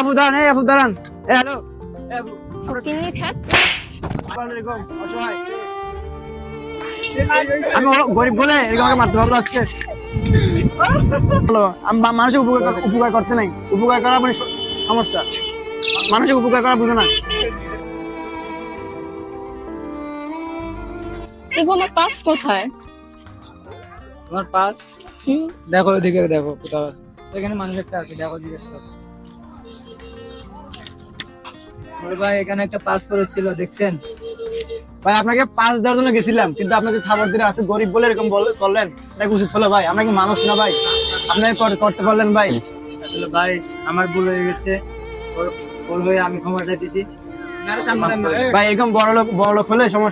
আপু দাঁড়ান, এই আপু দাঁড়ান। হ্যালো আপু, ফকিন্নি খ্যাত। আসসালামু আলাইকুম, অসহায়। আমি গরিব বলে এরকম আমাকে মারতে পারবো আজকে? আমি মানুষের উপকার করতে নাই, উপকার করা মানে সমস্যা, মানুষের উপকার করা বুঝে না। এগো আমার পাস কোথায়? তোমার পাস হুম, দেখো, ওদিকে দেখো কোথাও আছে। এখানে মানুষ একটা আছে, দেখো জিজ্ঞেস করো। ওরে ভাই, এখানে একটা পাস পড়েছিল, দেখছেন? ভাই আপনাকে পাঁচ দেওয়ার জন্য গেছিলাম, কিন্তু আপনি যে খাবার দিনে আছে গরিব বলে এরকম করলেন, এটা কি উচিত হলো ভাই? আমরা কি মানুষ না ভাই? আপনাকে করতে পারলেন ভাই? আসলে ভাই আমার ভুল হয়ে গেছে, ওর ওর হয়ে আমি ক্ষমা চাইতেছি। ভাই এরকম বড় লোক হলে সমস্যা।